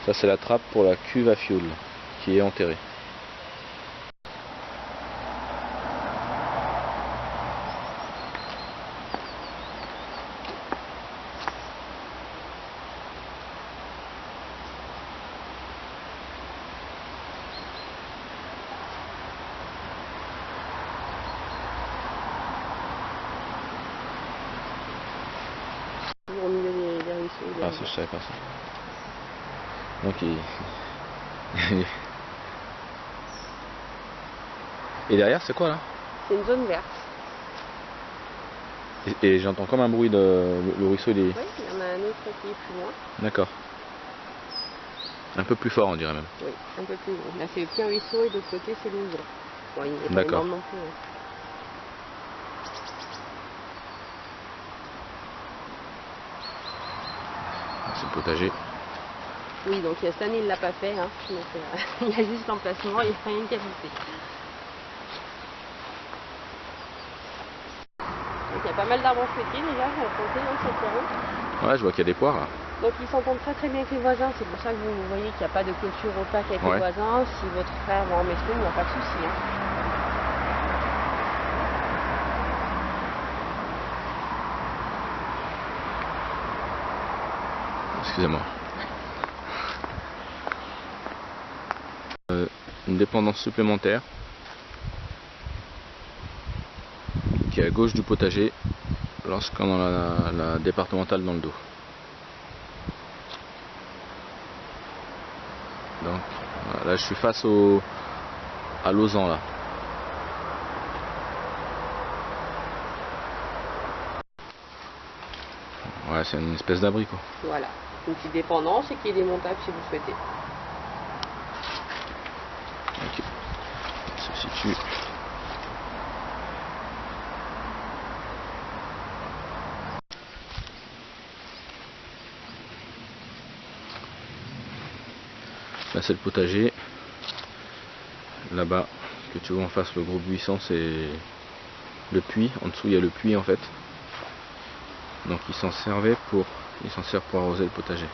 Ça c'est la trappe pour la cuve à fioul qui est enterrée. Au milieu des ruisseaux. Ah, ça je savais pas ça. Donc il... Et derrière c'est quoi là? C'est une zone verte. Et j'entends comme un bruit de... Le ruisseau il est... Oui, il y en a un autre qui est plus loin. D'accord. Un peu plus fort on dirait même. Oui, un peu plus loin. Là c'est le petit ruisseau et de l'autre côté c'est l'Ouzon. Bon, il n'est pas énorme non plus. Hein. C'est le potager. Oui, donc cette année il l'a pas fait, hein. Donc, il y a juste l'emplacement, il n'y a rien qu'à visiter. Donc il y a pas mal d'arbres fruitiers déjà, on va compter dans cette rue. Ouais, je vois qu'il y a des poires là. Donc ils s'entendent très très bien avec les voisins, c'est pour ça que vous voyez qu'il n'y a pas de clôture opaque avec les voisins. Si votre frère va en mettre une, il n'y a pas de souci. Hein. Excusez-moi. Une dépendance supplémentaire qui est à gauche du potager lorsqu'on a la départementale dans le dos. Donc là je suis face à Lausanne là. Ouais, c'est une espèce d'abri quoi. Voilà, une petite dépendance et qui est démontable si vous souhaitez. Ok, ça se situe. Là c'est le potager. Là-bas, que tu vois en face, le gros buisson, c'est le puits. En dessous, il y a le puits en fait. Donc ils s'en servent pour arroser le potager.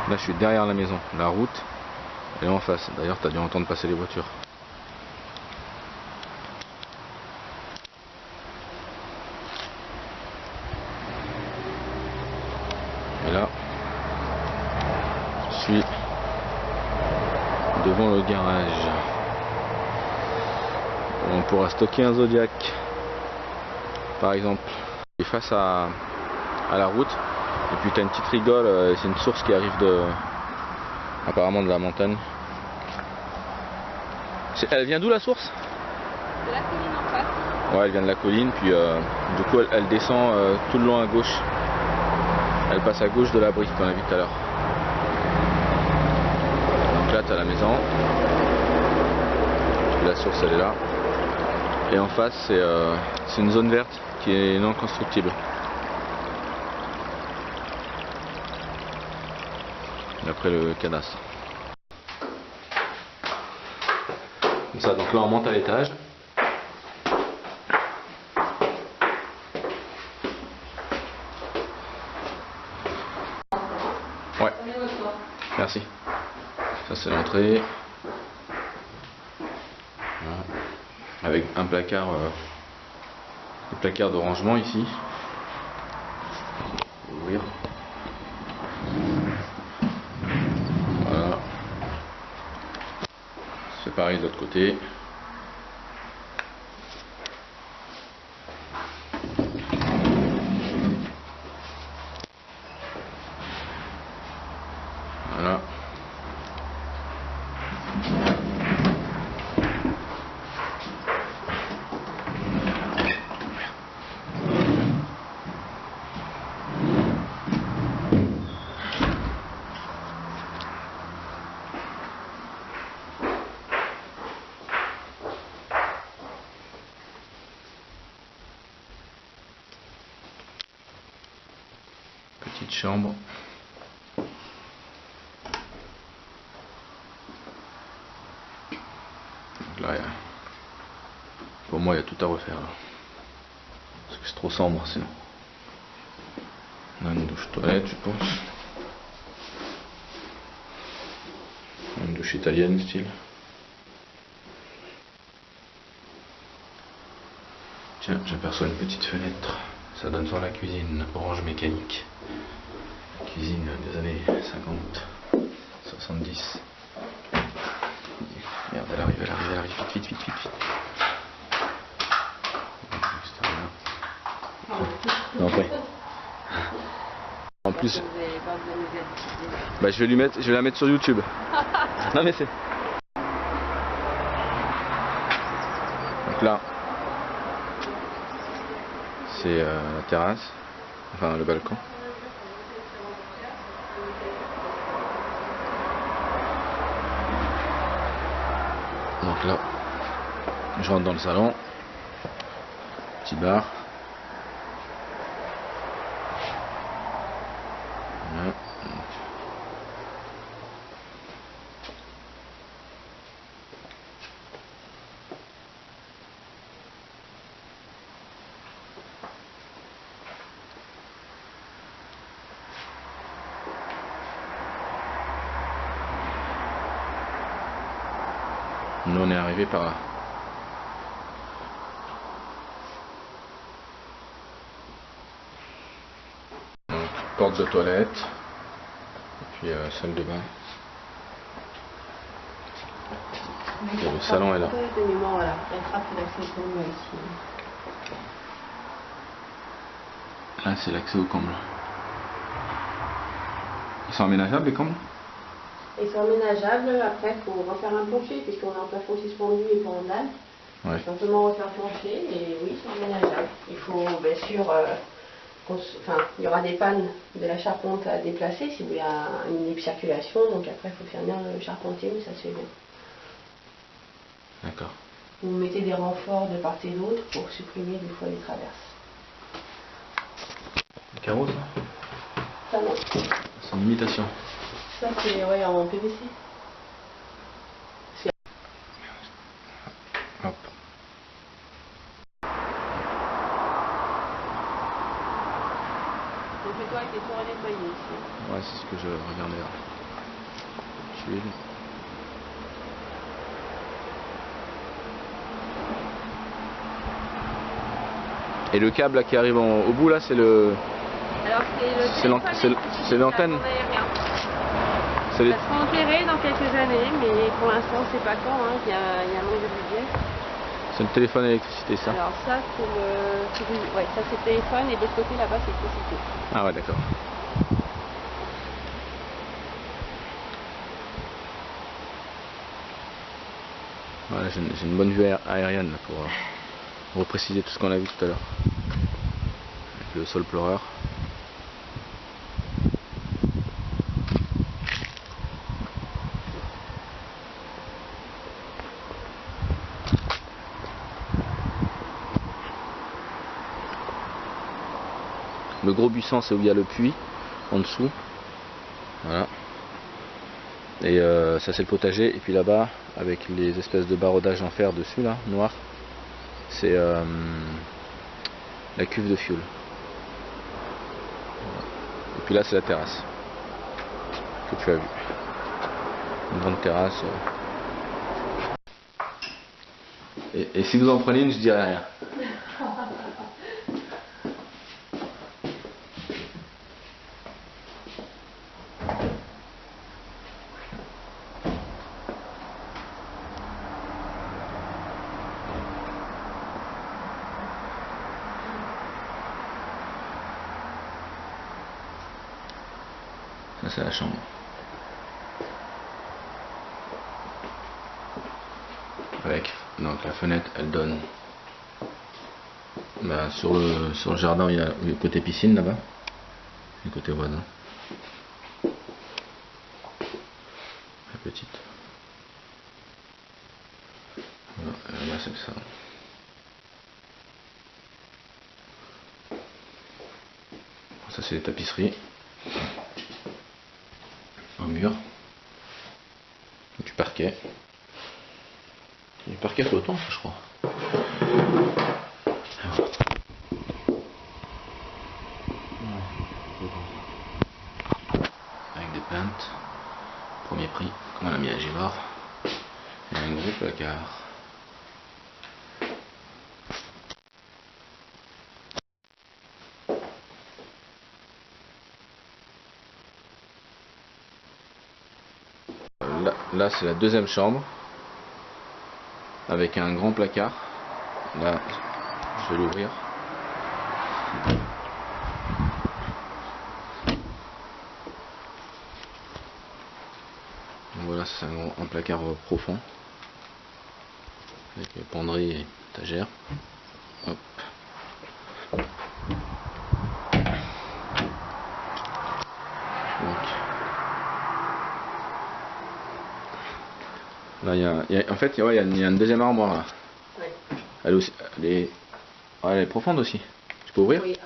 Là, je suis derrière la maison. La route est en face. D'ailleurs, tu as dû entendre passer les voitures. Et là, je suis devant le garage. On pourra stocker un Zodiac, par exemple. Et face à la route. Et puis tu as une petite rigole. C'est une source qui arrive apparemment de la montagne. Elle vient d'où la source? De la colline en face. Ouais, elle vient de la colline, puis du coup elle descend tout le long à gauche. Elle passe à gauche de l'abri qu'on a vu tout à l'heure. Donc là tu as la maison. La source elle est là. Et en face c'est une zone verte qui est non constructible. D'après le cadastre. Comme ça, donc là on monte à l'étage. Ouais. Merci. Ça c'est l'entrée. Voilà. Avec un placard, des placards de rangement ici. Ouvrir. Voilà. C'est pareil de l'autre côté. Voilà. Petite chambre. Donc là, pour moi il y a tout à refaire là. Parce que c'est trop sombre sinon. On a une douche toilette je pense. Une douche italienne style. Tiens, j'aperçois une petite fenêtre. Ça donne sur la cuisine, orange mécanique. Cuisine des années 50, 70. Merde, elle arrive, vite, vite. Non, après. En plus, bah, je vais la mettre sur YouTube. Non mais c'est. Donc là, c'est la terrasse, enfin le balcon. Donc là, je rentre dans le salon, petit bar. Voilà. Nous on est arrivé par là. Donc, porte de toilette. Et puis salle de bain. Et le salon est là. Là c'est l'accès au comble. Ils sont aménageables les combles? Ils sont aménageables, après il faut refaire un plancher puisqu'on a un plafond suspendu et pas en dalle. Ouais. Simplement refaire le plancher et oui, ils sont aménageables. Il faut bien sûr, il y aura des pannes de la charpente à déplacer s'il y a une libre circulation, donc après il faut faire venir le charpentier, mais ça se fait bien. D'accord. Vous mettez des renforts de part et d'autre pour supprimer des fois les traverses. Le carreau ça? Ça non. C'est une imitation. Ça c'est ouais, en PVC. Hop. Donc le toit était toujours à nettoyer ici. Ouais, c'est ce que je regardais là. Tuiles. Et le câble là, qui arrive au bout là, c'est le. Alors c'est l'antenne. Ça sera enterré dans quelques années, mais pour l'instant on ne sait pas quand, hein, il y a un manque de budget. C'est le téléphone à l'électricité ça? Alors ça c'est le téléphone et de l'autre côté là-bas c'est l'électricité. Ah ouais d'accord. Voilà, j'ai une bonne vue aérienne là, pour repréciser tout ce qu'on a vu tout à l'heure. Avec le sol pleureur. Le gros buisson c'est où il y a le puits en dessous. Voilà. Et ça c'est le potager. Et puis là-bas, avec les espèces de barodages en fer dessus là, noir, c'est la cuve de fioul. Et puis là c'est la terrasse que tu as vue. Une grande terrasse. Et si vous en prenez une, je dirais rien. Ça c'est la chambre. Avec donc la fenêtre, elle donne sur le jardin, il y a le côté piscine là-bas, le côté voisin. La petite. Voilà, là c'est le salon. Ça c'est les tapisseries en mur, du parquet flottant je crois. Avec des peintes. Premier prix, comme on a mis à Givor. Et un gros placard. Là c'est la deuxième chambre avec un grand placard. Là je vais l'ouvrir. Voilà, c'est un placard profond avec penderie et étagère. Hop. Donc, là, en fait, il y a une deuxième armoire là. Oui. Elle est profonde aussi. Tu peux ouvrir? Oui,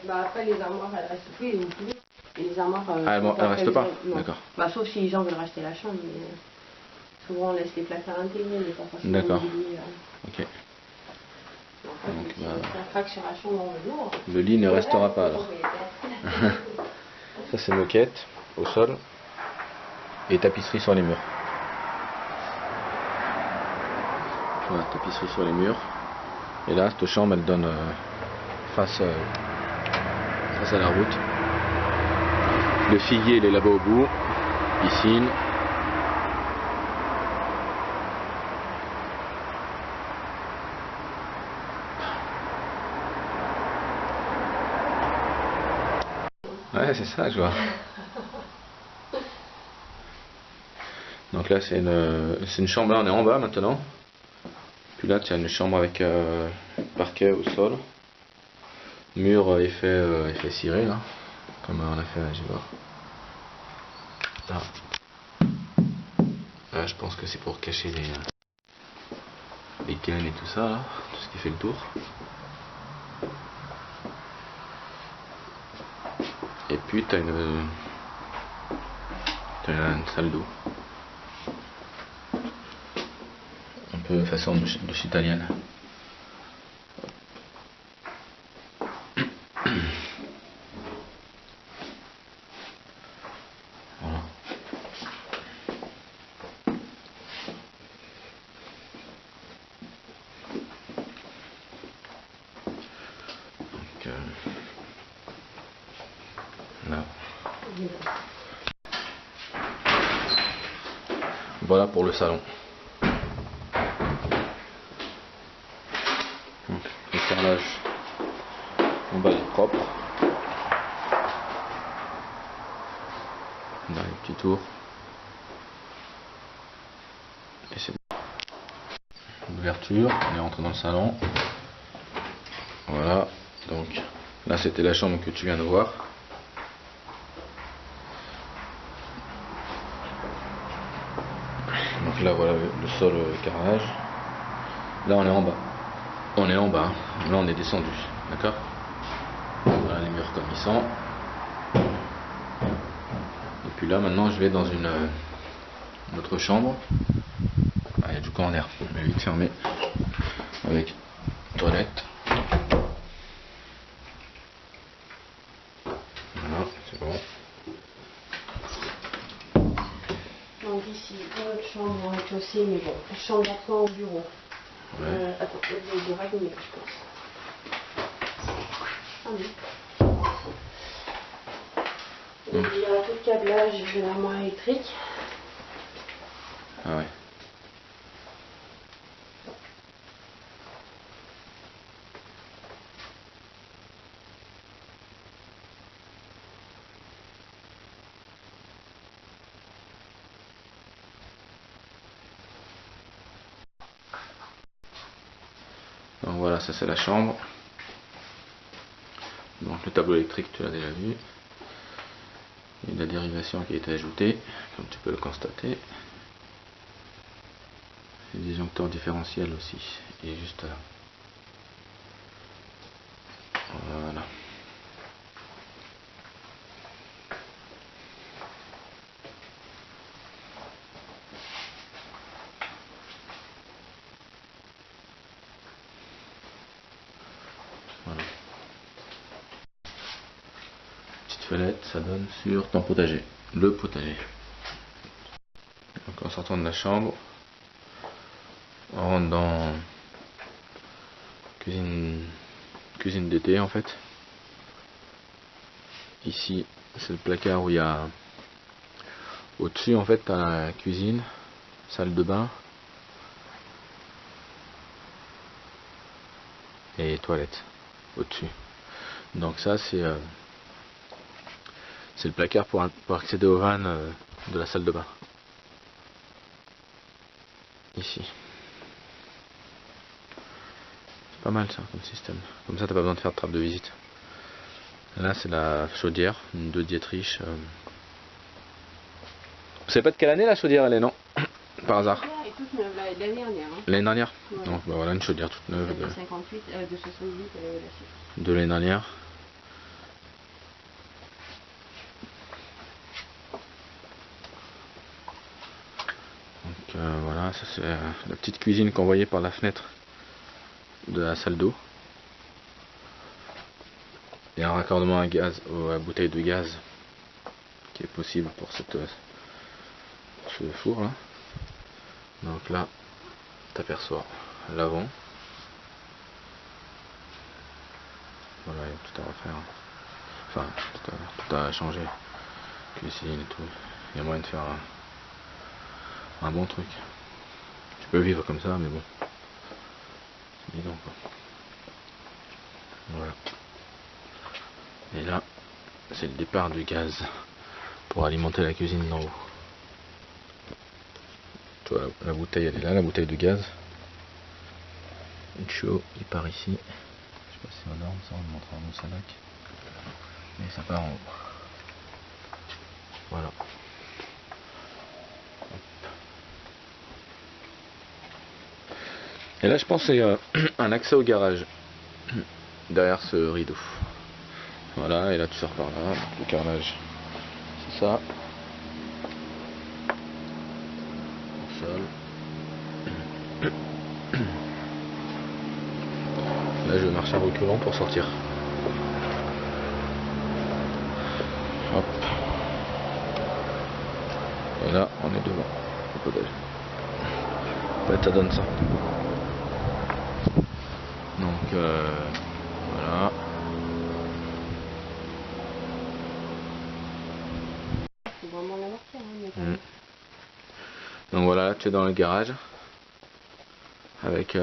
après les armoires, elles restent plus, vous pouvez. Et les armoires, elles restent pas. D'accord. Sauf si les gens veulent racheter la chambre, mais souvent on laisse les placards intégrés, mais pas forcément. D'accord. Ok. Donc, un crack sur la chambre, on veut. Le lit ne restera pas alors. Ça c'est moquette au sol et tapisserie sur les murs. Voilà, tapisserie sur les murs. Et là, cette chambre elle donne face à la route. Le figuier il est là-bas au bout. Piscine. Ouais, c'est ça, je vois. Donc là, c'est une chambre. Là, on est en bas maintenant. Puis là, tu as une chambre avec parquet au sol. Mur effet ciré, là. Comme on a fait à Givor. Là. Là, je pense que c'est pour cacher les cannes et tout ça, là. Tout ce qui fait le tour. Et puis, tu as une salle d'eau. Un peu façon douche italienne. Voilà. Donc, là. Voilà pour le salon. Donc, le carrelage en bas est propre. On a les petits tours. Et c'est l'ouverture. On est rentré dans le salon. Voilà. Donc là c'était la chambre que tu viens de voir. Donc là voilà le sol carrelage. Là on est en bas. On est en bas. Là on est descendu. D'accord. Voilà les murs comme ils sont. Et puis là maintenant je vais dans une autre chambre. Ah, il y a du courant d'air. Je vais vite fermer. Avec toilette. Voilà, c'est bon. Donc ici, une autre chambre au rez-de-chaussée, mais bon, chambre d'enfant au bureau. Ouais. Attends, il y a des règles, je pense. Ah oui. Donc il y a tout le câblage de l'armoire électrique. Ah ouais. Donc voilà, ça c'est la chambre. Donc le tableau électrique tu l'as déjà vu. Il y a la dérivation qui a été ajoutée, comme tu peux le constater. Les disjoncteurs différentiels aussi. Et juste là. Voilà. toilette, ça donne sur ton potager, le potager. Donc en sortant de la chambre, on rentre dans cuisine d'été en fait. Ici c'est le placard où il y a au-dessus en fait t'as la cuisine, salle de bain et toilette au-dessus. Donc ça c'est le placard pour accéder aux vannes de la salle de bain. Ici. C'est pas mal ça comme système. Comme ça t'as pas besoin de faire de trappe de visite. Là c'est la chaudière, une de Dietrich. Vous savez pas de quelle année la chaudière elle est, non? Par hasard. La chaudière est toute neuve, l'année dernière. Hein. L'année dernière. Ouais. Donc bah, voilà une chaudière toute neuve De 58, de 78, de l'année dernière. Donc voilà, ça c'est la petite cuisine qu'on voyait par la fenêtre de la salle d'eau. Il y a un raccordement à gaz, à bouteille de gaz qui est possible pour ce four là. Donc là, tu aperçois l'avant. Voilà, il y a tout à refaire. Enfin, tout à changer. Cuisine et tout. Il y a moyen de faire un bon truc. Tu peux vivre comme ça, mais bon. C'est bidon quoi. Voilà. Et là, c'est le départ du gaz pour alimenter la cuisine d'en haut. Tu vois, la bouteille elle est là, la bouteille de gaz. Le chaud, il part ici. Je sais pas si c'est énorme ça, on le montrera en Moussalac. Et ça part en haut. Voilà. Et là je pense que c'est un accès au garage. Derrière ce rideau. Voilà, et là tu sors par là, le carrelage. C'est ça. Au sol. Là je vais marcher à reculant pour sortir. Hop. Et là on est devant le potager. Ouais, ça donne ça. Donc voilà. C'est vraiment la mortière, hein, Donc voilà, tu es dans le garage. Avec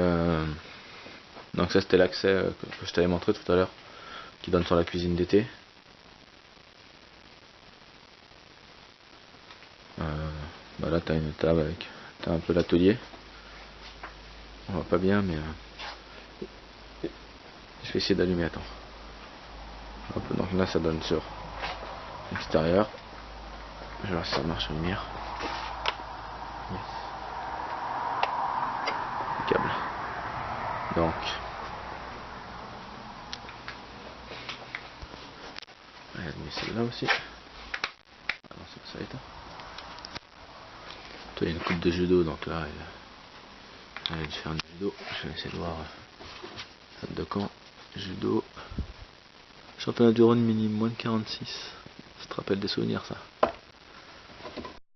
donc ça c'était l'accès que je t'avais montré tout à l'heure, qui donne sur la cuisine d'été. Bah là t'as une table avec, t'as un peu l'atelier. On voit pas bien mais je vais essayer d'allumer, attends. Hop, donc là ça donne sur l'extérieur. Je vais voir si ça marche la lumière. Yes. Câble. Donc on va allumer celle-là aussi. Ah non, ça va éteint. Toi il y a une coupe de judo, donc là elle a dû faire du judo. Je vais essayer de voir salle de camp, judo, championnat du Rhône mini moins de 46. Ça te rappelle des souvenirs ça?